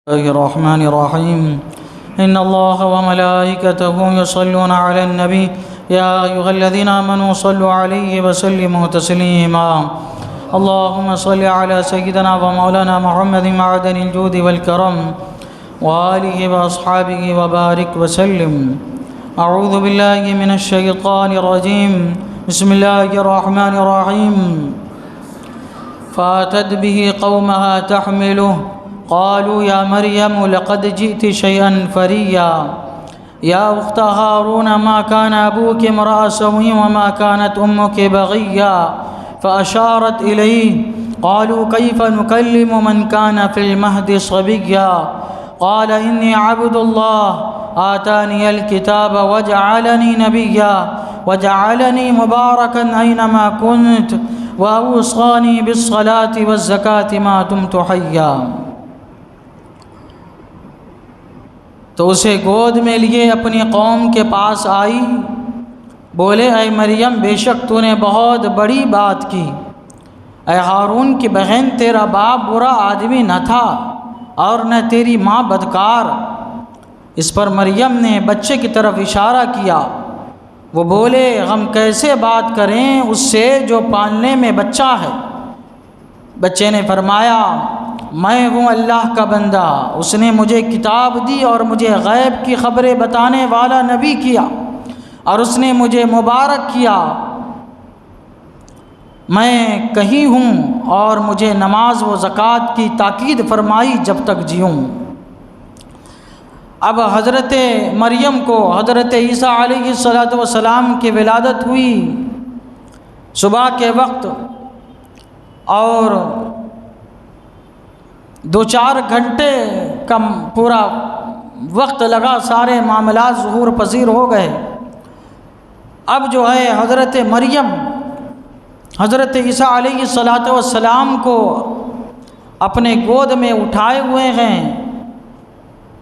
الرحمن الرحيم إن الله وملائكته يصلون على النبي يا أيها الذين آمنوا صلوا عليه وسلموا تسليما اللهم صل على سيدنا ومولانا محمد معدن الجود والكرم وآله وأصحابه وبارك وسلم. أعوذ بالله من الشيطان الرجيم. بسم الله الرحمن الرحيم. فأتت به قومها تحمله قالوا يا مريم لقد جئت شيئا فريا يا أخت هارون ما كان أبوك امرأ سوء وما كانت أمك بغيا فأشارت إليه قالوا كيف نكلم من كان في المهد صبيا قال إني عبد الله آتاني الكتاب وجعلني نبيا وجعلني مباركا أينما كنت وأوصاني بالصلاة والزكاة ما دمت حيا. تو اسے گود میں لیے اپنی قوم کے پاس آئی. بولے اے مریم بے شک تو نے بہت بڑی بات کی. اے ہارون کی بہن تیرا باپ برا آدمی نہ تھا اور نہ تیری ماں بدکار. اس پر مریم نے بچے کی طرف اشارہ کیا. وہ بولے ہم کیسے بات کریں اس سے جو پالنے میں بچہ ہے. بچے نے فرمایا میں ہوں اللہ کا بندہ. اس نے مجھے کتاب دی اور مجھے غیب کی خبریں بتانے والا نبی کیا اور اس نے مجھے مبارک کیا. میں کہیں ہوں اور مجھے نماز و زکوٰۃ کی تاکید فرمائی جب تک جیوں. اب حضرت مریم کو حضرت عیسیٰ علیہ السلام کی ولادت ہوئی صبح کے وقت اور 2-4 گھنٹے کا پورا وقت لگا. سارے معاملات ظہور پذیر ہو گئے. اب جو ہے حضرت مریم حضرت عیسیٰ علیہ السلام کو اپنے گود میں اٹھائے ہوئے ہیں.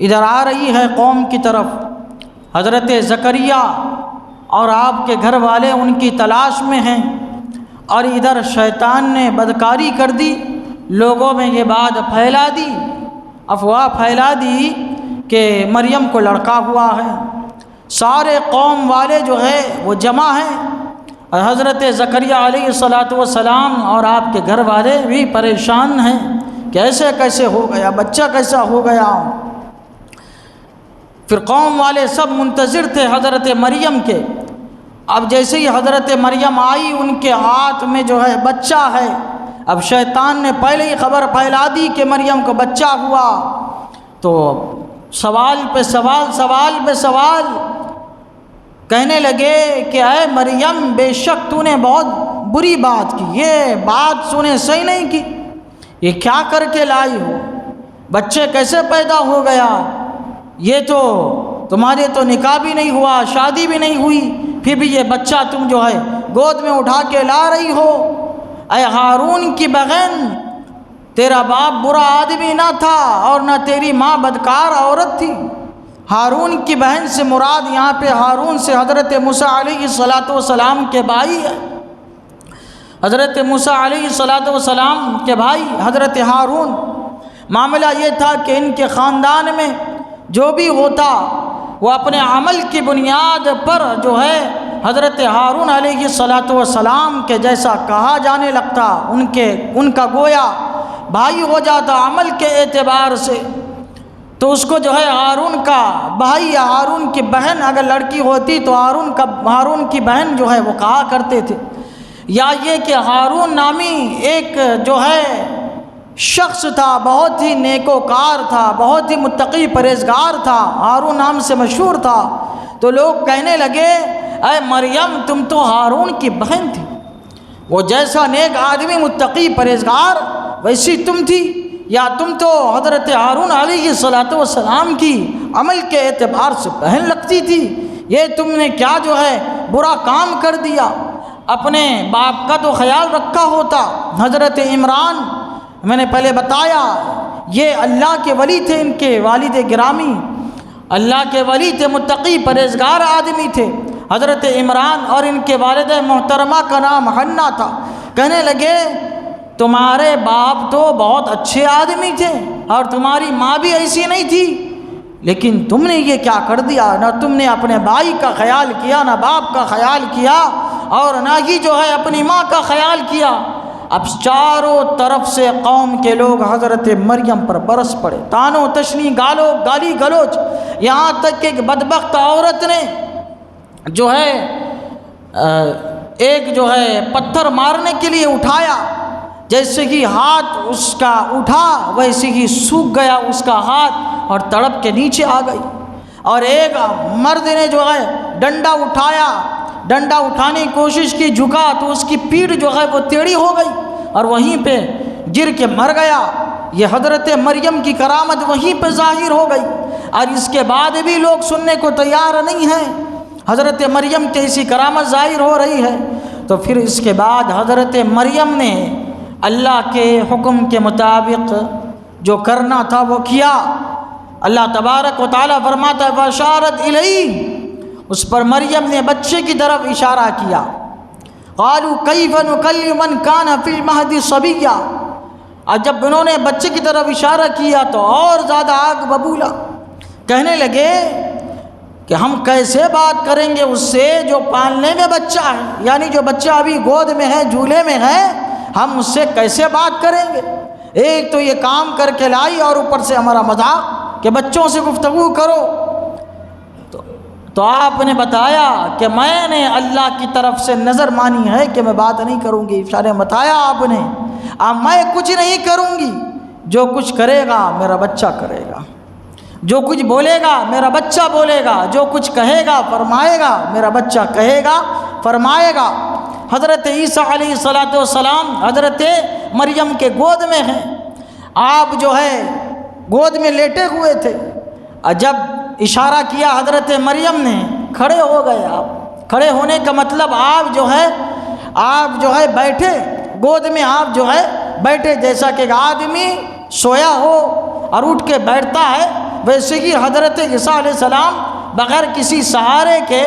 ادھر آ رہی ہے قوم کی طرف. حضرت زکریا اور آپ کے گھر والے ان کی تلاش میں ہیں اور ادھر شیطان نے بدکاری کر دی. لوگوں میں یہ بات پھیلا دی, افواہ پھیلا دی کہ مریم کو لڑکا ہوا ہے. سارے قوم والے جو ہے وہ جمع ہیں اور حضرت زکریا علیہ السلام اور آپ کے گھر والے بھی پریشان ہیں کہ ایسے کیسے ہو گیا, بچہ کیسا ہو گیا. پھر قوم والے سب منتظر تھے حضرت مریم کے. اب جیسے ہی حضرت مریم آئی ان کے ہاتھ میں جو ہے بچہ ہے. اب شیطان نے پہلے ہی خبر پھیلا دی کہ مریم کو بچہ ہوا تو سوال پہ سوال کہنے لگے کہ اے مریم بے شک تو نے بہت بری بات کی. یہ بات تو نے صحیح نہیں کی. یہ کیا کر کے لائی ہو, بچے کیسے پیدا ہو گیا. یہ تو تمہارے تو نکاح بھی نہیں ہوا, شادی بھی نہیں ہوئی, پھر بھی یہ بچہ تم جو ہے گود میں اٹھا کے لا رہی ہو. اے ہارون کی بہن تیرا باپ برا آدمی نہ تھا اور نہ تیری ماں بدکار عورت تھی. ہارون کی بہن سے مراد یہاں پہ ہارون سے حضرت موسیٰ علیہ السلام کے بھائی ہے. حضرت موسیٰ علیہ السلام کے بھائی حضرت ہارون. معاملہ یہ تھا کہ ان کے خاندان میں جو بھی ہوتا وہ اپنے عمل کی بنیاد پر جو ہے حضرت ہارون علیہ السلام کے جیسا کہا جانے لگتا. ان کا گویا بھائی ہو جاتا عمل کے اعتبار سے. تو اس کو جو ہے ہارون کا بھائی یا ہارون کی بہن اگر لڑکی ہوتی تو ہارون کی بہن جو ہے وہ کہا کرتے تھے. یا یہ کہ ہارون نامی ایک جو ہے شخص تھا, بہت ہی نیکوکار تھا, بہت ہی متقی پرہیزگار تھا, ہارون نام سے مشہور تھا. تو لوگ کہنے لگے اے مریم تم تو ہارون کی بہن تھی. وہ جیسا نیک آدمی متقی پرہیزگار ویسی تم تھی, یا تم تو حضرت ہارون علیہ السلام کی عمل کے اعتبار سے بہن لگتی تھی. یہ تم نے کیا جو ہے برا کام کر دیا. اپنے باپ کا تو خیال رکھا ہوتا. حضرت عمران میں نے پہلے بتایا یہ اللہ کے ولی تھے. ان کے والد گرامی اللہ کے ولی تھے, متقی پرہیزگار آدمی تھے حضرت عمران. اور ان کے والد محترمہ کا نام حنا تھا. کہنے لگے تمہارے باپ تو بہت اچھے آدمی تھے. اور تمہاری ماں بھی ایسی نہیں تھی، لیکن تم نے یہ کیا کر دیا، نہ تم نے اپنے بھائی کا خیال کیا، نہ باپ کا خیال کیا، اور نہ ہی جو ہے اپنی ماں کا خیال کیا۔ اب چاروں طرف سے قوم کے لوگ حضرت مریم پر برس پڑے، تانو تشنی، گالی گلوچ، یہاں تک کہ ایک بدبخت عورت نے جو ہے ایک جو ہے پتھر مارنے کے لیے اٹھایا، جیسے ہی ہاتھ اس کا اٹھا ویسے ہی سوکھ گیا اس کا ہاتھ اور تڑپ کے نیچے آ گئی۔ اور ایک مرد نے جو ہے ڈنڈا اٹھایا، ڈنڈا اٹھانے کی کوشش کی، جھکا تو اس کی پیٹھ جو ہے وہ ٹیڑھی ہو گئی اور وہیں پہ گر کے مر گیا۔ یہ حضرت مریم کی کرامت وہیں پہ ظاہر ہو گئی، اور اس کے بعد بھی لوگ سننے کو تیار نہیں ہیں۔ حضرت مریم کی ایسی کرامت ظاہر ہو رہی ہے، تو پھر اس کے بعد حضرت مریم نے اللہ کے حکم کے مطابق جو کرنا تھا وہ کیا۔ اللہ تبارک و تعالیٰ فرماتا ہے وَأَشَارَتْ إِلَيْهِ، اس پر مریم نے بچے کی طرف اشارہ کیا۔ قَالُوا كَيْفَ نُكَلِّمُ مَنْ كَانَ فِي الْمَهْدِ صَبِيًّا، اور جب انہوں نے بچے کی طرف اشارہ کیا تو اور زیادہ آگ ببولا، کہنے لگے کہ ہم کیسے بات کریں گے اس سے جو پالنے میں بچہ ہے، یعنی جو بچہ ابھی گود میں ہے، جھولے میں ہے، ہم اس سے کیسے بات کریں گے؟ ایک تو یہ کام کر کے لائی اور اوپر سے ہمارا مذاق کہ بچوں سے گفتگو کرو۔ تو آپ نے بتایا کہ میں نے اللہ کی طرف سے نظر مانی ہے کہ میں بات نہیں کروں گی۔ اشارے بتایا آپ نے، میں کچھ نہیں کروں گی، جو کچھ کرے گا میرا بچہ کرے گا، جو کچھ بولے گا میرا بچہ بولے گا، جو کچھ کہے گا فرمائے گا میرا بچہ کہے گا فرمائے گا۔ حضرت عیسیٰ علیہ السلام حضرت مریم کے گود میں ہیں، آپ جو ہے گود میں لیٹے ہوئے تھے، اور جب اشارہ کیا حضرت مریم نے کھڑے ہو گئے۔ آپ کھڑے ہونے کا مطلب آپ جو ہے بیٹھے، گود میں آپ جو ہے بیٹھے، جیسا کہ ایک آدمی سویا ہو اور اٹھ کے بیٹھتا ہے، ویسے ہی حضرت عیسیٰ علیہ السلام بغیر کسی سہارے کے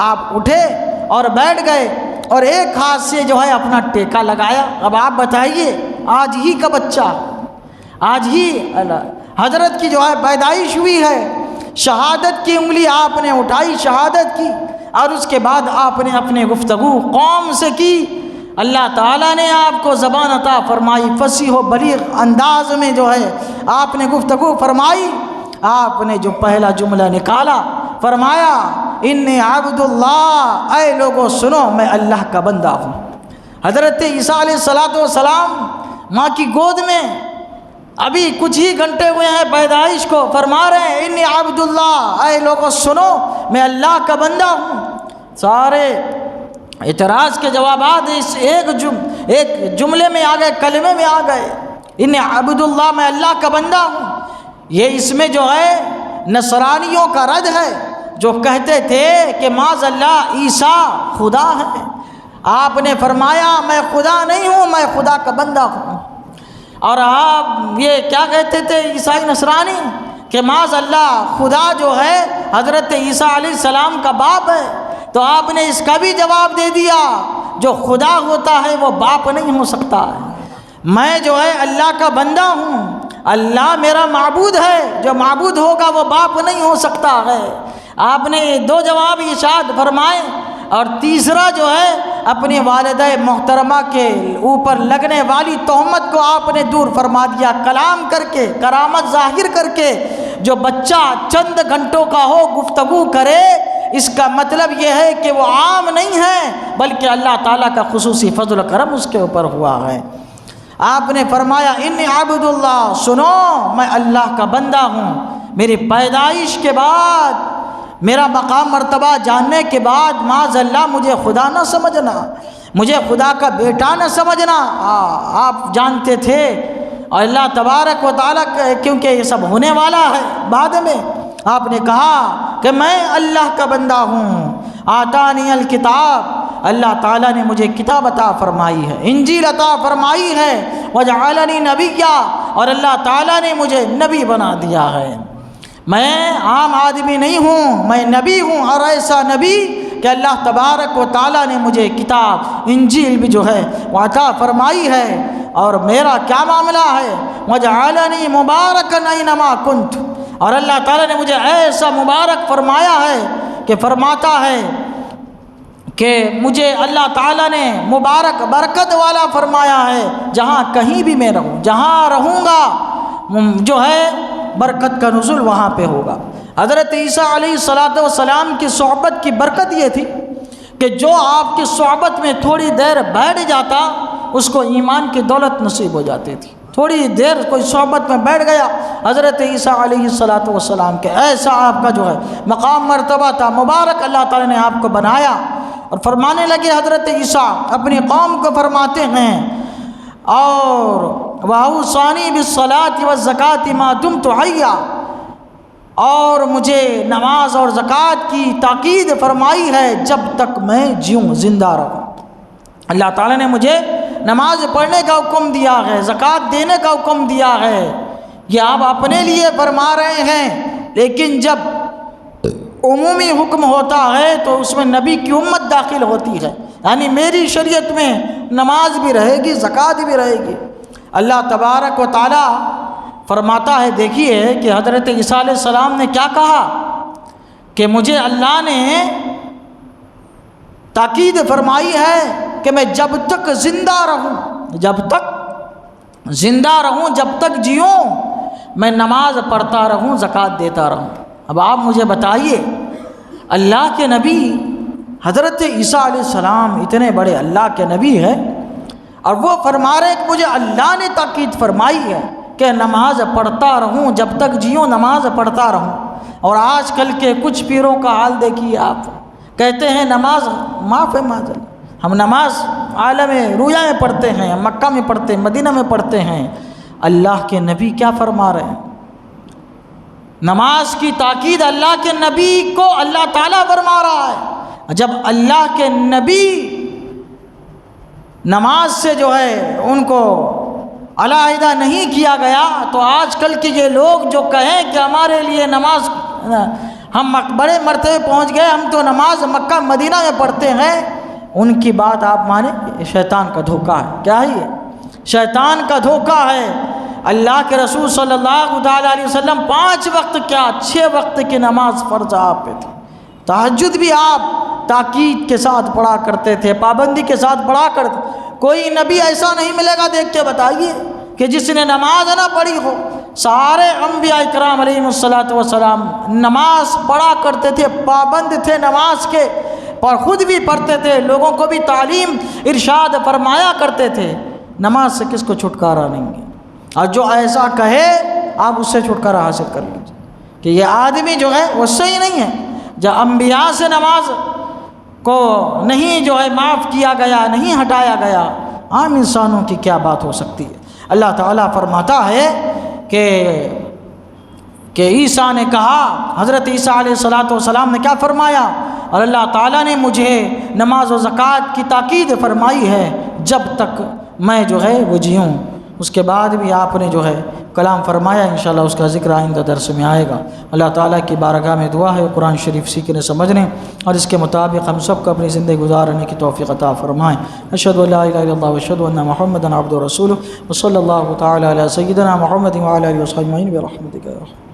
آپ اٹھے اور بیٹھ گئے، اور ایک ہاتھ سے جو ہے اپنا ٹیکا لگایا۔ اب آپ بتائیے، آج ہی کا بچہ، آج ہی حضرت کی جو ہے پیدائش ہوئی ہے، شہادت کی انگلی آپ نے اٹھائی، شہادت کی، اور اس کے بعد آپ نے اپنے گفتگو قوم سے کی۔ اللہ تعالیٰ نے آپ کو زبان عطا فرمائی، فصیح و بلیغ انداز میں جو ہے آپ نے گفتگو فرمائی۔ آپ نے جو پہلا جملہ نکالا، فرمایا انی عبد اللہ، اے لوگوں سنو میں اللہ کا بندہ ہوں۔ حضرت عیسیٰ علیہ السلام ماں کی گود میں ابھی کچھ ہی گھنٹے ہوئے ہیں پیدائش کو، فرما رہے ہیں انی عبد اللہ، اے لوگوں سنو میں اللہ کا بندہ ہوں۔ سارے اعتراض کے جوابات اس ایک جملے میں آ گئے، کلمے میں آ گئے، انی عبد اللہ، میں اللہ کا بندہ ہوں۔ یہ اس میں جو ہے نصرانیوں کا رد ہے، جو کہتے تھے کہ معاذ اللہ عیسیٰ خدا ہے۔ آپ نے فرمایا میں خدا نہیں ہوں، میں خدا کا بندہ ہوں۔ اور آپ یہ کیا کہتے تھے عیسائی نصرانی کہ معاذ اللہ خدا جو ہے حضرت عیسیٰ علیہ السلام کا باپ ہے، تو آپ نے اس کا بھی جواب دے دیا، جو خدا ہوتا ہے وہ باپ نہیں ہو سکتا ہے۔ میں جو ہے اللہ کا بندہ ہوں، اللہ میرا معبود ہے، جو معبود ہوگا وہ باپ نہیں ہو سکتا ہے۔ آپ نے دو جواب ارشاد فرمائے، اور تیسرا جو ہے اپنی والدہ محترمہ کے اوپر لگنے والی تہمت کو آپ نے دور فرما دیا، کلام کر کے، کرامت ظاہر کر کے۔ جو بچہ چند گھنٹوں کا ہو گفتگو کرے، اس کا مطلب یہ ہے کہ وہ عام نہیں ہے، بلکہ اللہ تعالیٰ کا خصوصی فضل و کرم اس کے اوپر ہوا ہے۔ آپ نے فرمایا انی عبد اللہ، سنو میں اللہ کا بندہ ہوں۔ میری پیدائش کے بعد، میرا مقام مرتبہ جاننے کے بعد معاذ اللہ مجھے خدا نہ سمجھنا، مجھے خدا کا بیٹا نہ سمجھنا۔ آپ جانتے تھے، اور اللہ تبارک و تعالیٰ کیونکہ یہ سب ہونے والا ہے بعد میں، آپ نے کہا کہ میں اللہ کا بندہ ہوں۔ آتانی الکتاب، اللہ تعالیٰ نے مجھے کتاب عطا فرمائی ہے، انجیل عطا فرمائی ہے، وجعلنی نبیا، اور اللہ تعالیٰ نے مجھے نبی بنا دیا ہے۔ میں عام آدمی نہیں ہوں، میں نبی ہوں، اور ایسا نبی کہ اللہ تبارک و تعالیٰ نے مجھے کتاب انجیل بھی جو ہے وہ عطا فرمائی ہے۔ اور میرا کیا معاملہ ہے؟ وجعلنی مبارکا اینما کنت، اور اللہ تعالیٰ نے مجھے ایسا مبارک فرمایا ہے کہ فرماتا ہے کہ مجھے اللہ تعالیٰ نے مبارک برکت والا فرمایا ہے جہاں کہیں بھی میں رہوں، جہاں رہوں گا جو ہے برکت کا نزول وہاں پہ ہوگا۔ حضرت عیسیٰ علیہ السلام کی صحبت کی برکت یہ تھی کہ جو آپ کی صحبت میں تھوڑی دیر بیٹھ جاتا اس کو ایمان کی دولت نصیب ہو جاتی تھی۔ تھوڑی دیر کوئی صحبت میں بیٹھ گیا حضرت عیسیٰ علیہ السلام کے، ایسا آپ کا جو ہے مقام مرتبہ تھا، مبارک اللہ تعالیٰ نے آپ کو بنایا۔ اور فرمانے لگے حضرت عیسیٰ اپنی قوم کو فرماتے ہیں، اور وَأَوْصَانِي بِالصَّلَاةِ وَالزَّكَاةِ مَا دُمْتُ حَيًّا، اور مجھے نماز اور زکوٰۃ کی تاکید فرمائی ہے جب تک میں جیوں، زندہ رہوں۔ اللہ تعالیٰ نے مجھے نماز پڑھنے کا حکم دیا ہے، زکوٰۃ دینے کا حکم دیا ہے، یہ آپ اپنے لیے فرما رہے ہیں، لیکن جب عمومی حکم ہوتا ہے تو اس میں نبی کی امت داخل ہوتی ہے، یعنی میری شریعت میں نماز بھی رہے گی، زکوٰۃ بھی رہے گی۔ اللہ تبارک و تعالیٰ فرماتا ہے، دیکھیے کہ حضرت عیسیٰ علیہ السلام نے کیا کہا کہ مجھے اللہ نے تاکید فرمائی ہے کہ میں جب تک زندہ رہوں، جب تک زندہ رہوں، جب تک جیوں، میں نماز پڑھتا رہوں، زکوٰۃ دیتا رہوں۔ اب آپ مجھے بتائیے، اللہ کے نبی حضرت عیسیٰ علیہ السلام اتنے بڑے اللہ کے نبی ہیں، اور وہ فرما رہے ہیں کہ مجھے اللہ نے تاکید فرمائی ہے کہ نماز پڑھتا رہوں، جب تک جیوں نماز پڑھتا رہوں۔ اور آج کل کے کچھ پیروں کا حال دیکھیے، آپ کہتے ہیں نماز معاف ہے، معذل ہم نماز عالم رویا میں پڑھتے ہیں، مکہ میں پڑھتے ہیں، مدینہ میں پڑھتے ہیں۔ اللہ کے نبی کیا فرما رہے ہیں؟ نماز کی تاکید اللہ کے نبی کو اللہ تعالیٰ فرما رہا ہے۔ جب اللہ کے نبی نماز سے جو ہے ان کو علیحدہ نہیں کیا گیا، تو آج کل کے یہ لوگ جو کہیں کہ ہمارے لیے نماز، ہم بڑے مرتبے پہنچ گئے، ہم تو نماز مکہ مدینہ میں پڑھتے ہیں، ان کی بات آپ مانیں، شیطان کا دھوکہ ہے۔ کیا ہے یہ؟ شیطان کا دھوکہ ہے۔ اللہ کے رسول صلی اللہ علیہ وسلم 5 وقت کیا 6 وقت کی نماز فرض آپ پہ تھی۔ تہجد بھی آپ تاکید کے ساتھ پڑھا کرتے تھے، پابندی کے ساتھ پڑھا کرتے۔ کوئی نبی ایسا نہیں ملے گا، دیکھ کے بتائیے، کہ جس نے نماز نہ پڑھی ہو۔ سارے انبیاء کرام علیہم السلام نماز پڑھا کرتے تھے، پابند تھے نماز کے، اور خود بھی پڑھتے تھے، لوگوں کو بھی تعلیم ارشاد فرمایا کرتے تھے۔ نماز سے کس کو چھٹکارا نہیں ہے، اور جو ایسا کہے آپ اس سے چھٹکارا حاصل کر لیجیے کہ یہ آدمی جو ہے وہ صحیح نہیں ہے۔ جب انبیاء سے نماز کو نہیں جو ہے معاف کیا گیا، نہیں ہٹایا گیا، عام انسانوں کی کیا بات ہو سکتی ہے؟ اللہ تعالیٰ فرماتا ہے کہ عیسیٰ نے کہا، حضرت عیسیٰ علیہ السلام نے کیا فرمایا؟ اور اللہ تعالیٰ نے مجھے نماز و زکوٰۃ کی تاکید فرمائی ہے جب تک میں جو ہے وہ جیوں۔ اس کے بعد بھی آپ نے جو ہے کلام فرمایا، انشاءاللہ اس کا ذکر آئندہ درس میں آئے گا۔ اللہ تعالیٰ کی بارگاہ میں دعا ہے قرآن شریف سیکھنے سمجھنے اور اس کے مطابق ہم سب کو اپنی زندگی گزارنے کی توفیق عطا فرمائیں۔ اشہد ان لا الہ الا اللہ واشہد ان محمدا عبدہ ورسولہ وصلی اللہ تعالی علی سیدنا محمد وعلی آلہ وصحبہ اجمعین برحمتک یا ارحم۔